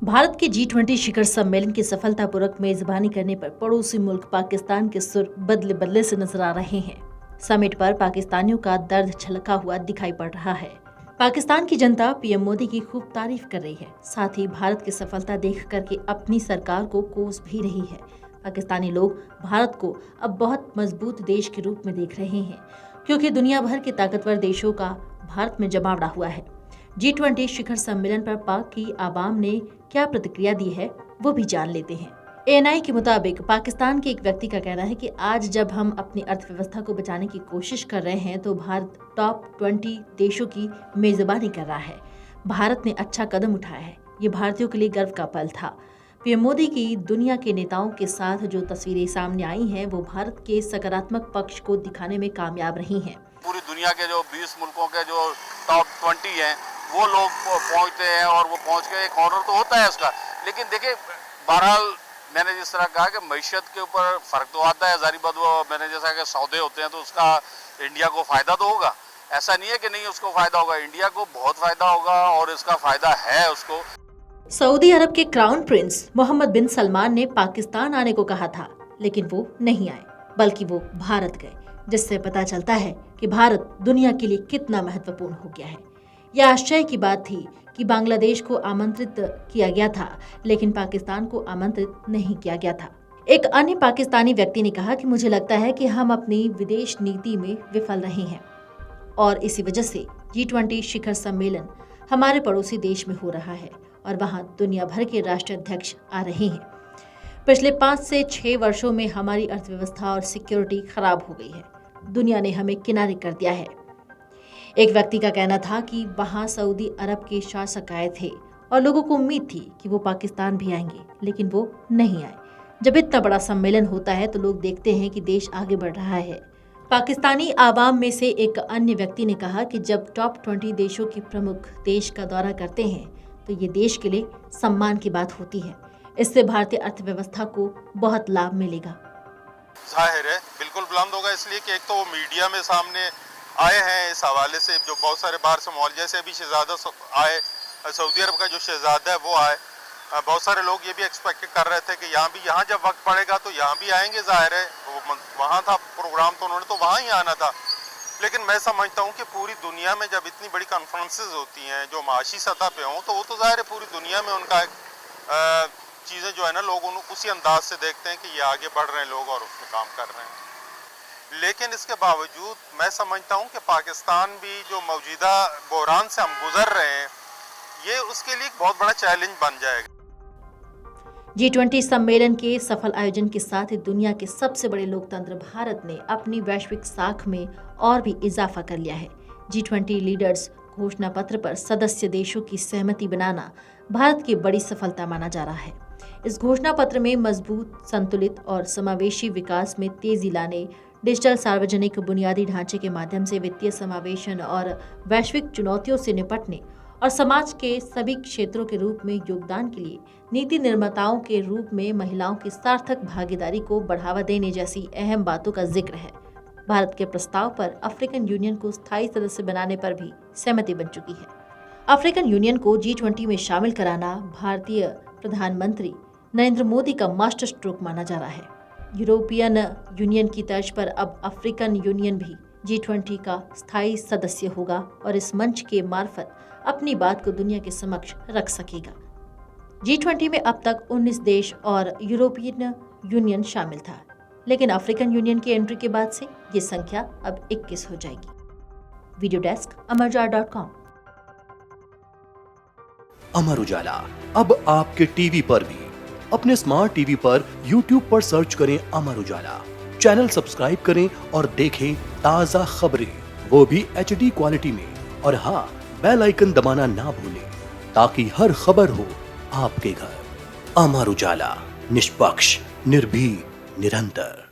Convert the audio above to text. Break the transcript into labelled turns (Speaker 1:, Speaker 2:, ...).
Speaker 1: भारत के G20 शिखर सम्मेलन की सफलतापूर्वक मेजबानी करने पर पड़ोसी मुल्क पाकिस्तान के सुर बदले बदले से नजर आ रहे हैं। समिट पर पाकिस्तानियों का दर्द छलका हुआ दिखाई पड़ रहा है। पाकिस्तान की जनता पीएम मोदी की खूब तारीफ कर रही है, साथ ही भारत की सफलता देख करके अपनी सरकार को कोस भी रही है। पाकिस्तानी लोग भारत को अब बहुत मजबूत देश के रूप में देख रहे हैं, क्योंकि दुनिया भर के ताकतवर देशों का भारत में जमावड़ा हुआ है। G20 शिखर सम्मेलन पर पाक की आवाम ने क्या प्रतिक्रिया दी है, वो भी जान लेते हैं। ANI के मुताबिक पाकिस्तान के एक व्यक्ति का कहना है कि आज जब हम अपनी अर्थव्यवस्था को बचाने की कोशिश कर रहे हैं तो भारत टॉप 20 देशों की मेजबानी कर रहा है। भारत ने अच्छा कदम उठाया है, ये भारतीयों के लिए गर्व का पल था। पीएम मोदी की दुनिया के नेताओं के साथ जो तस्वीरें सामने आई हैं, वो भारत के सकारात्मक पक्ष को दिखाने में कामयाब रही हैं।
Speaker 2: पूरी दुनिया के जो 20 मुल्कों के जो टॉप 20 हैं वो लोग पहुंचते हैं और वो पहुंच के एक ऑर्डर तो होता है उसका। लेकिन देखिए, बहरहाल मैंने जिस तरह कहा कि मईशत के ऊपर फ़र्क तो आता है, जारी बात। वो मैंने जैसा कि सौदे होते हैं तो उसका इंडिया को फ़ायदा तो होगा, ऐसा नहीं है कि नहीं उसको फ़ायदा होगा। इंडिया को बहुत फ़ायदा होगा और इसका फ़ायदा है उसको।
Speaker 1: सऊदी अरब के क्राउन प्रिंस मोहम्मद बिन सलमान ने पाकिस्तान आने को कहा था, लेकिन वो नहीं आए, बल्कि वो भारत गए, जिससे पता चलता है कि भारत दुनिया के लिए कितना महत्वपूर्ण हो गया है। यह आश्चर्य की बात थी कि बांग्लादेश को आमंत्रित किया गया था, लेकिन पाकिस्तान को आमंत्रित नहीं किया गया था। एक अन्य पाकिस्तानी व्यक्ति ने कहा कि मुझे लगता है कि हम अपनी विदेश नीति में विफल रहे हैं और इसी वजह से G20 शिखर सम्मेलन हमारे पड़ोसी देश में हो रहा है और वहां दुनिया भर के राष्ट्राध्यक्ष आ रहे हैं। पिछले 5 से 6 वर्षों में हमारी अर्थव्यवस्था और सिक्योरिटी खराब हो गई है। दुनिया ने हमें किनारे कर दिया है। एक व्यक्ति का कहना था कि वहां सऊदी अरब के शासक आए थे और लोगों को उम्मीद थी कि वो पाकिस्तान भी आएंगे, लेकिन वो नहीं आए। जब इतना बड़ा सम्मेलन होता है तो लोग देखते हैं कि देश आगे बढ़ रहा है। पाकिस्तानी आवाम में से एक अन्य व्यक्ति ने कहा कि जब टॉप 20 देशों के प्रमुख देश का दौरा करते हैं तो ये देश के लिए सम्मान की बात होती है। इससे भारतीय अर्थव्यवस्था को बहुत लाभ मिलेगा।
Speaker 3: जाहिर है बिल्कुल बुलंद होगा, इसलिए कि एक तो वो मीडिया में सामने आए हैं इस हवाले से, जो बहुत सारे बाहर से माहौल, जैसे अभी शहजादा आए, सऊदी अरब का जो शहजादा है वो आए। बहुत सारे लोग ये भी एक्सपेक्ट कर रहे थे कि यहाँ जब वक्त पड़ेगा तो यहाँ भी आएंगे। जाहिर है वहाँ था प्रोग्राम तो उन्होंने तो वहाँ ही आना था। लेकिन मैं समझता हूँ कि पूरी दुनिया में जब इतनी बड़ी कॉन्फ्रेंसेज होती हैं जो माशी सतह पे हों, तो वो तो जाहिर है पूरी दुनिया में उनका चीज़ें जो है ना, लोग उसी अंदाज से देखते हैं कि ये आगे बढ़ रहे हैं लोग और उसमें काम कर रहे हैं। लेकिन इसके बावजूद मैं समझता हूँ कि पाकिस्तान भी जो मौजूदा बहरान से हम गुजर रहे हैं, ये उसके लिए एक बहुत बड़ा चैलेंज बन जाएगा।
Speaker 1: G20 सम्मेलन के सफल आयोजन के साथ ही दुनिया के सबसे बड़े लोकतंत्र भारत ने अपनी वैश्विक साख में और भी इजाफा कर लिया है। G20 लीडर्स घोषणा पत्र पर सदस्य देशों की सहमति बनाना भारत की बड़ी सफलता माना जा रहा है। इस घोषणा पत्र में मजबूत, संतुलित और समावेशी विकास में तेजी लाने, डिजिटल सार्वजनिक बुनियादी ढांचे के माध्यम से वित्तीय समावेशन और वैश्विक चुनौतियों से निपटने और समाज के सभी क्षेत्रों के रूप में योगदान के लिए नीति निर्माताओं के रूप में महिलाओं की सार्थक भागीदारी को बढ़ावा देने जैसी अहम बातों का जिक्र है। भारत के प्रस्ताव पर अफ्रीकन यूनियन को स्थायी सदस्य बनाने पर भी सहमति बन चुकी है। अफ्रीकन यूनियन को G20 में शामिल कराना भारतीय प्रधानमंत्री नरेंद्र मोदी का मास्टर स्ट्रोक माना जा रहा है। यूरोपियन यूनियन की तर्ज पर अब अफ्रीकन यूनियन भी G20 का स्थायी सदस्य होगा और इस मंच के मार्फत अपनी बात को दुनिया के समक्ष रख सकेगा। G20 में अब तक 19 देश और यूरोपियन यूनियन शामिल था, लेकिन अफ्रीकन यूनियन की एंट्री के बाद से ये संख्या अब 21 हो जाएगी। Video desk amarujala.com।
Speaker 4: Amar Ujala अब आपके टीवी पर भी। अपने स्मार्ट टीवी पर YouTube पर सर्च करें अमर उजाला, चैनल सब्सक्राइब करें और देखें ताजा खबरें, वो भी HD क्वालिटी में। और हाँ, बेल आइकन दबाना ना भूलें ताकि हर खबर हो आपके घर। अमर उजाला, निष्पक्ष, निर्भीक, निरंतर।